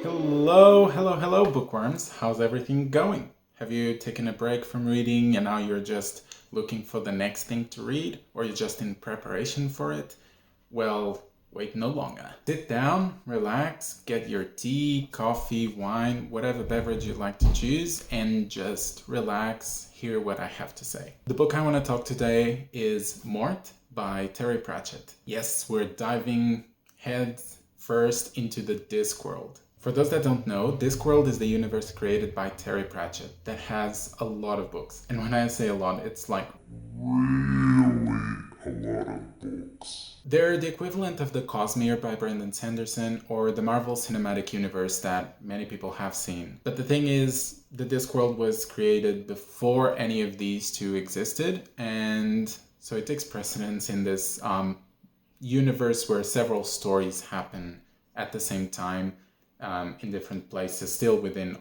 Hello, bookworms. How's everything going? Have you taken a break from reading and now you're just looking for the next thing to read, or you're just in preparation for it? Well, wait no longer. Sit down, relax, get your tea, coffee, wine, whatever beverage you'd like to choose, and just relax, hear what I have to say. The book I want to talk today is Mort by Terry Pratchett. Yes, we're diving head first into the Discworld. For those that don't know, Discworld is the universe created by Terry Pratchett that has a lot of books. And when I say a lot, it's like really a lot of books. They're the equivalent of the Cosmere by Brandon Sanderson or the Marvel Cinematic Universe that many people have seen. But the thing is, the Discworld was created before any of these two existed, and so it takes precedence in this universe where several stories happen at the same time in different places, still within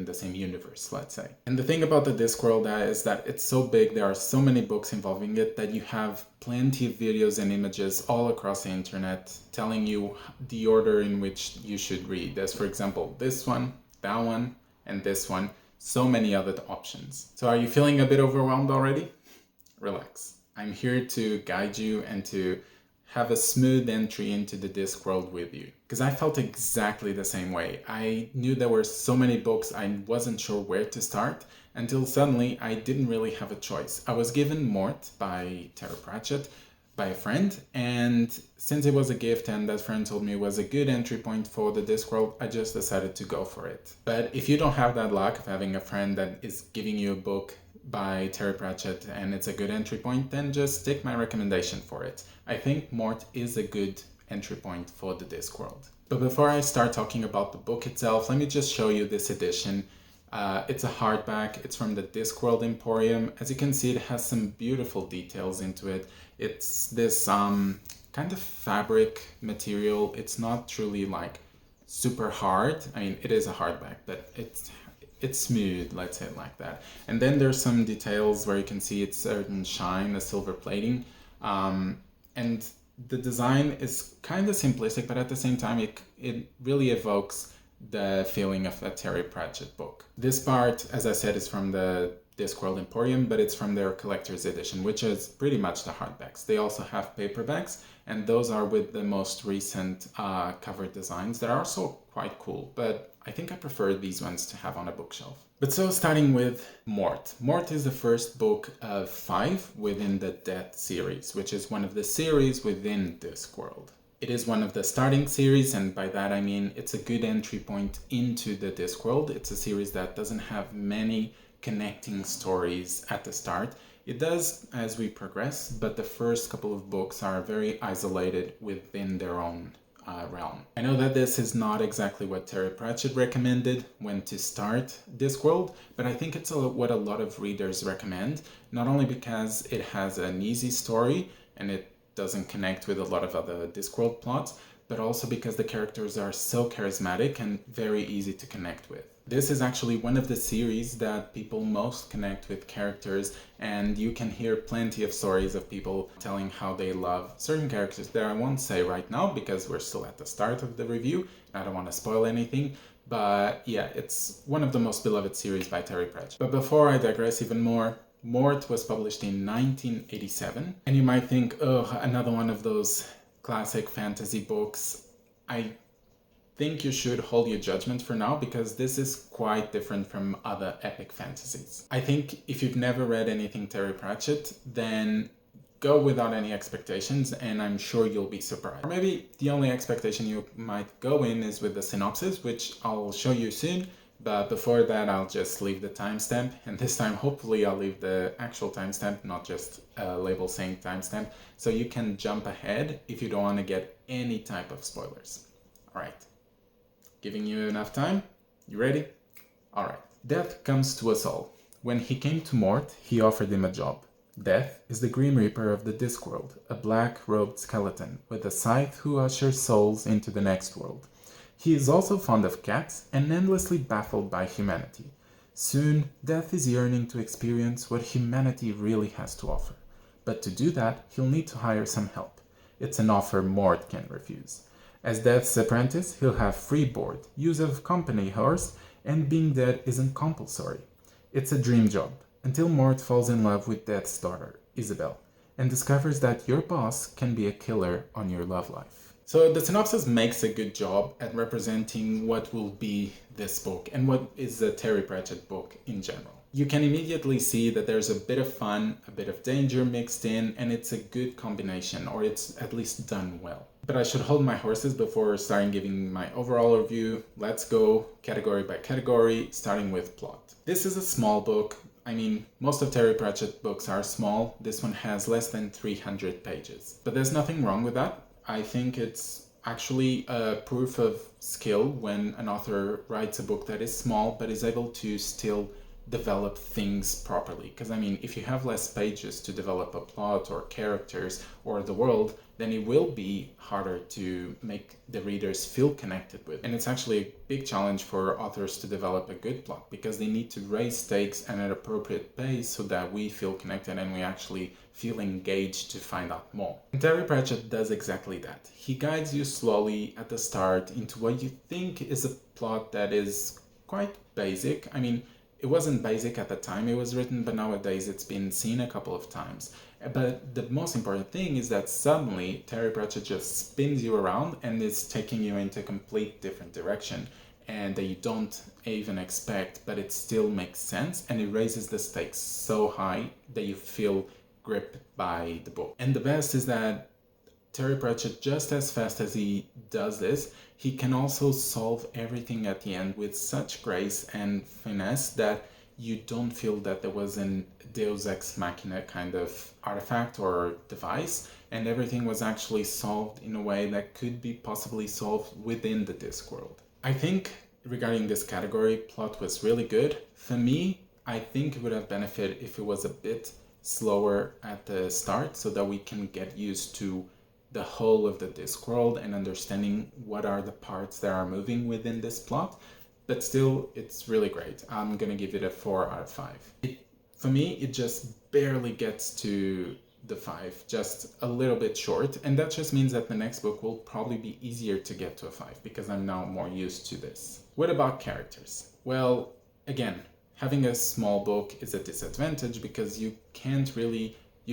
the same universe, let's say. And the thing about the Discworld is that it's so big, there are so many books involving it, that you have plenty of videos and images all across the internet telling you the order in which you should read. There's, for example, this one, that one, and this one. So many other options. So are you feeling a bit overwhelmed already? Relax. I'm here to guide you and to have a smooth entry into the Discworld with you. Because I felt exactly the same way. I knew there were so many books, I wasn't sure where to start, until suddenly I didn't really have a choice. I was given Mort by Terry Pratchett by a friend, and since it was a gift and that friend told me it was a good entry point for the Discworld, I just decided to go for it. But if you don't have that luck of having a friend that is giving you a book by Terry Pratchett and it's a good entry point, then just take my recommendation for it. I think Mort is a good entry point for the Discworld. But before I start talking about the book itself, let me just show you this edition. It's a hardback, it's from the Discworld Emporium. As you can see, it has some beautiful details into it. It's this kind of fabric material. It's not truly like super hard. I mean, it is a hardback, but it's smooth, let's say it like that. And then there's some details where you can see it's certain shine, a silver plating. And the design is kind of simplistic, but at the same time, it really evokes the feeling of a Terry Pratchett book. This part, as I said, is from the Discworld Emporium, but it's from their collector's edition, which is pretty much the hardbacks. They also have paperbacks, and those are with the most recent cover designs that are also quite cool, but I think I prefer these ones to have on a bookshelf. But so starting with Mort. Mort is the first book of 5 within the Death series, which is one of the series within Discworld. It is one of the starting series, and by that I mean it's a good entry point into the Discworld. It's a series that doesn't have many connecting stories at the start. It does as we progress, but the first couple of books are very isolated within their own realm. I know that this is not exactly what Terry Pratchett recommended when to start Discworld, but I think it's what a lot of readers recommend, not only because it has an easy story and it doesn't connect with a lot of other Discworld plots, but also because the characters are so charismatic and very easy to connect with. This is actually one of the series that people most connect with characters, and you can hear plenty of stories of people telling how they love certain characters that I won't say right now because we're still at the start of the review and I don't want to spoil anything. But yeah, it's one of the most beloved series by Terry Pratchett. But before I digress even more, Mort was published in 1987, and you might think, oh, another one of those classic fantasy books. I think you should hold your judgment for now because this is quite different from other epic fantasies. I think if you've never read anything Terry Pratchett, then go without any expectations and I'm sure you'll be surprised. Or maybe the only expectation you might go in is with the synopsis, which I'll show you soon. But before that, I'll just leave the timestamp, and this time hopefully I'll leave the actual timestamp, not just a label saying timestamp, so you can jump ahead if you don't want to get any type of spoilers. Alright, giving you enough time? You ready? Alright. Death comes to us all. When he came to Mort, he offered him a job. Death is the Grim Reaper of the Discworld, a black-robed skeleton with a scythe who ushers souls into the next world. He is also fond of cats and endlessly baffled by humanity. Soon, Death is yearning to experience what humanity really has to offer. But to do that, he'll need to hire some help. It's an offer Mort can't refuse. As Death's apprentice, he'll have free board, use of company horse, and being dead isn't compulsory. It's a dream job, until Mort falls in love with Death's daughter, Isabel, and discovers that your boss can be a killer on your love life. So the synopsis makes a good job at representing what will be this book and what is the Terry Pratchett book in general. You can immediately see that there's a bit of fun, a bit of danger mixed in, and it's a good combination, or it's at least done well. But I should hold my horses before starting giving my overall review. Let's go category by category, starting with plot. This is a small book. I mean, most of Terry Pratchett books are small. This one has less than 300 pages. But there's nothing wrong with that. I think it's actually a proof of skill when an author writes a book that is small but is able to still develop things properly. Because I mean, if you have less pages to develop a plot or characters or the world, then it will be harder to make the readers feel connected with. And it's actually a big challenge for authors to develop a good plot because they need to raise stakes at an appropriate pace so that we feel connected and we actually feel engaged to find out more. And Terry Pratchett does exactly that. He guides you slowly at the start into what you think is a plot that is quite basic. I mean, it wasn't basic at the time it was written, but nowadays it's been seen a couple of times. But the most important thing is that suddenly Terry Pratchett just spins you around and is taking you into a complete different direction and that you don't even expect, but it still makes sense and it raises the stakes so high that you feel gripped by the book. And the best is that Terry Pratchett, just as fast as he does this, he can also solve everything at the end with such grace and finesse that you don't feel that there was an Deus Ex Machina kind of artifact or device, and everything was actually solved in a way that could be possibly solved within the Discworld. I think regarding this category, plot was really good. For me, I think it would have benefited if it was a bit slower at the start so that we can get used to the whole of the Discworld and understanding what are the parts that are moving within this plot. But still, it's really great. I'm gonna give it a 4 out of 5. For me, it just barely gets to the 5, just a little bit short. And that just means that the next book will probably be easier to get to a 5 because I'm now more used to this. What about characters? Well, again, having a small book is a disadvantage because you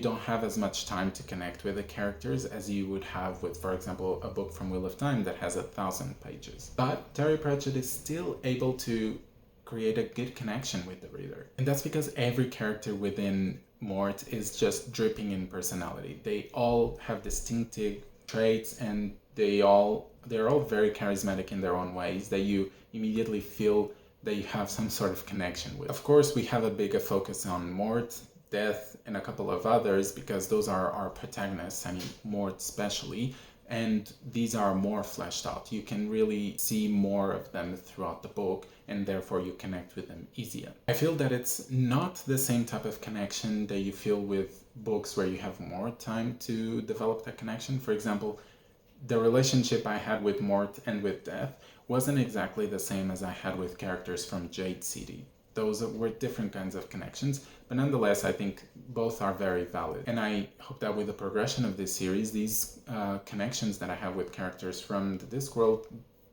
don't have as much time to connect with the characters as you would have with, for example, a book from Wheel of Time that has 1,000 pages. But Terry Pratchett is still able to create a good connection with the reader. And that's because every character within Mort is just dripping in personality. They all have distinctive traits and they're all very charismatic in their own ways that you immediately feel that you have some sort of connection with. Of course, we have a bigger focus on Mort, Death, and a couple of others because those are our protagonists, I mean Mort especially, and these are more fleshed out. You can really see more of them throughout the book and therefore you connect with them easier. I feel that it's not the same type of connection that you feel with books where you have more time to develop that connection. For example, the relationship I had with Mort and with Death wasn't exactly the same as I had with characters from Jade City. Those were different kinds of connections, but nonetheless, I think both are very valid. And I hope that with the progression of this series, these connections that I have with characters from the Discworld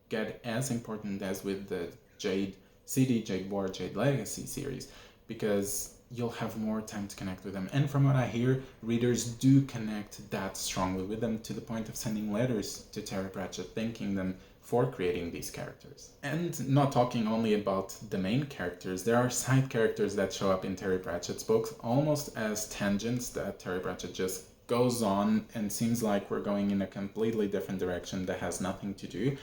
get as important as with the Jade City, Jade War, Jade Legacy series, because you'll have more time to connect with them. And from what I hear, readers do connect that strongly with them to the point of sending letters to Terry Pratchett thanking them for creating these characters. And not talking only about the main characters, there are side characters that show up in Terry Pratchett's books almost as tangents that Terry Pratchett just goes on and seems like we're going in a completely different direction that has nothing to do.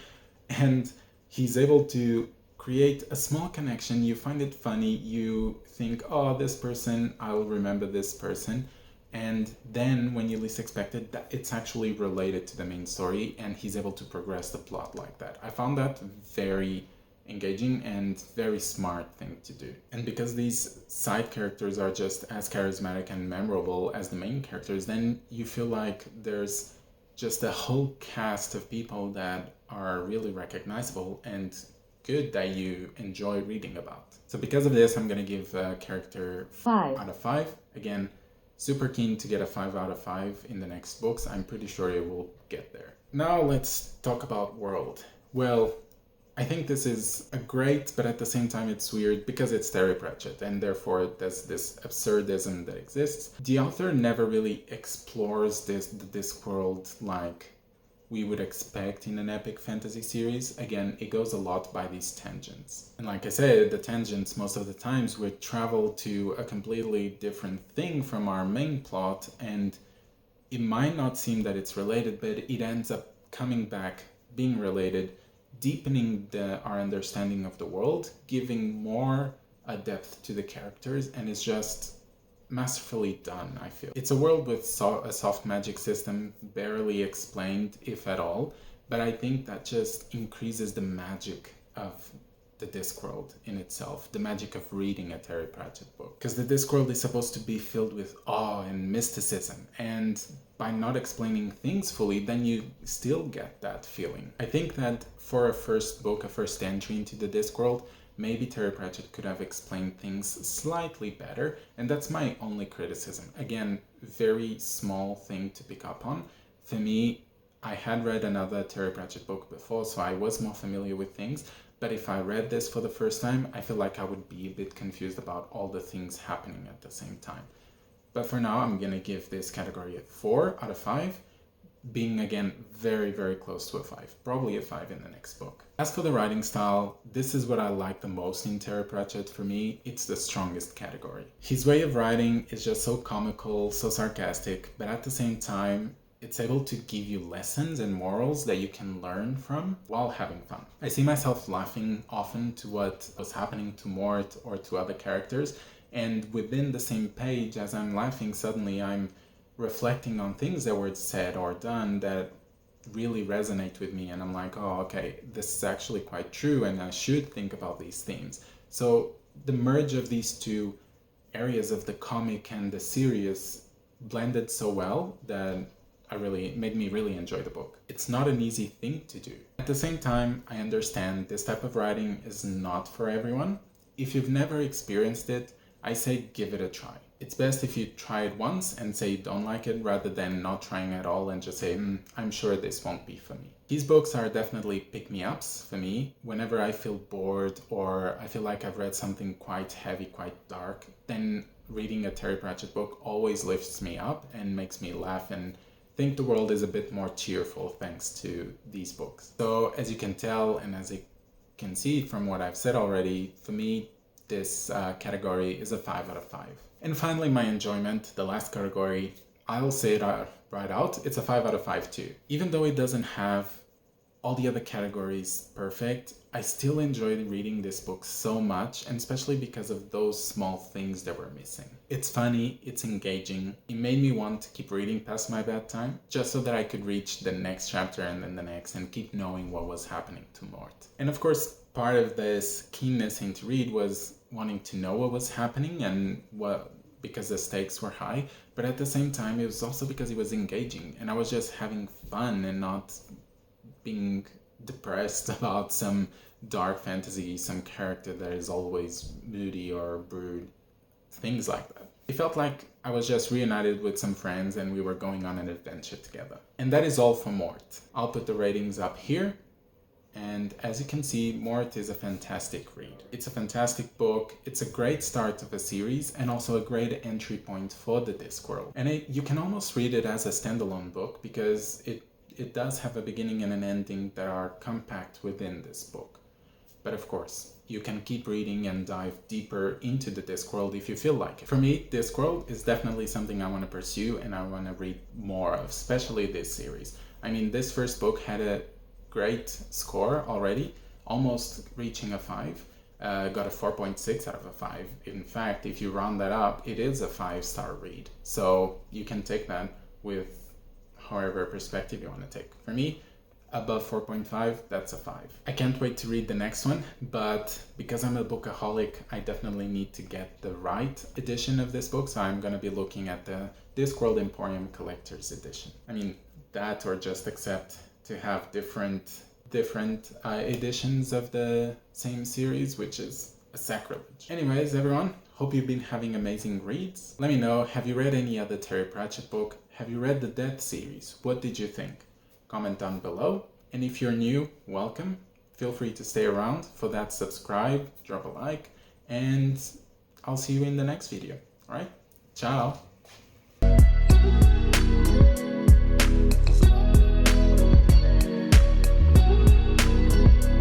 And he's able to create a small connection, you find it funny, you think, oh, this person, I'll remember this person. And then when you least expect it, it's actually related to the main story and he's able to progress the plot like that. I found that very engaging and very smart thing to do. And because these side characters are just as charismatic and memorable as the main characters, then you feel like there's just a whole cast of people that are really recognizable and good that you enjoy reading about. So because of this, I'm going to give a character 5 out of 5. Again, Super keen to get a 5 out of 5 in the next books. I'm pretty sure it will get there. Now let's talk about World. Well, I think this is a great, but at the same time it's weird because it's Terry Pratchett and therefore there's this absurdism that exists. The author never really explores the Discworld like we would expect in an epic fantasy series. Again, it goes a lot by these tangents. And like I said, the tangents most of the times would travel to a completely different thing from our main plot, and it might not seem that it's related, but it ends up coming back, being related, deepening our understanding of the world, giving more depth to the characters, and it's just masterfully done, I feel. It's a world with a soft magic system, barely explained, if at all, but I think that just increases the magic of the Discworld in itself, the magic of reading a Terry Pratchett book. Because the Discworld is supposed to be filled with awe and mysticism, and by not explaining things fully, then you still get that feeling. I think that for a first book, a first entry into the Discworld, maybe Terry Pratchett could have explained things slightly better, and that's my only criticism. Again, very small thing to pick up on. For me, I had read another Terry Pratchett book before, so I was more familiar with things, but if I read this for the first time, I feel like I would be a bit confused about all the things happening at the same time. But for now, I'm gonna give this category a 4 out of 5, being again very, very close to a 5, probably a 5 in the next book. As for the writing style, this is what I like the most in Terry Pratchett. For me, it's the strongest category. His way of writing is just so comical, so sarcastic, but at the same time, it's able to give you lessons and morals that you can learn from while having fun. I see myself laughing often to what was happening to Mort or to other characters, and within the same page, as I'm laughing, suddenly I'm reflecting on things that were said or done that really resonate with me, and I'm like, oh, okay, this is actually quite true, and I should think about these themes. So the merge of these two areas of the comic and the serious blended so well that it made me really enjoy the book. It's not an easy thing to do. At the same time, I understand this type of writing is not for everyone. If you've never experienced it, I say give it a try. It's best if you try it once and say you don't like it rather than not trying at all and just say, I'm sure this won't be for me. These books are definitely pick-me-ups for me. Whenever I feel bored or I feel like I've read something quite heavy, quite dark, then reading a Terry Pratchett book always lifts me up and makes me laugh and think the world is a bit more cheerful thanks to these books. So as you can tell and as you can see from what I've said already, for me, this category is a 5 out of 5. And finally, my enjoyment, the last category, I'll say it right out, it's a 5 out of 5 too. Even though it doesn't have all the other categories perfect, I still enjoyed reading this book so much, and especially because of those small things that were missing. It's funny, it's engaging, it made me want to keep reading past my bedtime, just so that I could reach the next chapter and then the next and keep knowing what was happening to Mort. And of course, part of this keenness into read was wanting to know what was happening and because the stakes were high, but at the same time it was also because it was engaging and I was just having fun and not being depressed about some dark fantasy, some character that is always moody or brood, things like that. It felt like I was just reunited with some friends and we were going on an adventure together. And that is all for Mort. I'll put the ratings up here. And as you can see, Mort is a fantastic read. It's a fantastic book, it's a great start of a series, and also a great entry point for the Discworld. And you can almost read it as a standalone book, because it does have a beginning and an ending that are compact within this book. But of course, you can keep reading and dive deeper into the Discworld if you feel like it. For me, Discworld is definitely something I want to pursue and I want to read more of, especially this series. I mean, this first book had a great score already, almost reaching a 5. Got a 4.6 out of a 5. In fact, if you round that up, it is a 5-star read. So you can take that with however perspective you want to take. For me, above 4.5, that's a 5. I can't wait to read the next one, but because I'm a bookaholic, I definitely need to get the right edition of this book, so I'm going to be looking at the Discworld Emporium Collector's Edition. I mean, that or just accept to have different editions of the same series, which is a sacrilege. Anyways, everyone, Hope you've been having amazing reads. Let me know, have you read any other Terry Pratchett book? Have you read the Death series? What did you think? Comment down below. And if you're new, welcome. Feel free to stay around. For that, subscribe, drop a like, and I'll see you in the next video. All right? Ciao.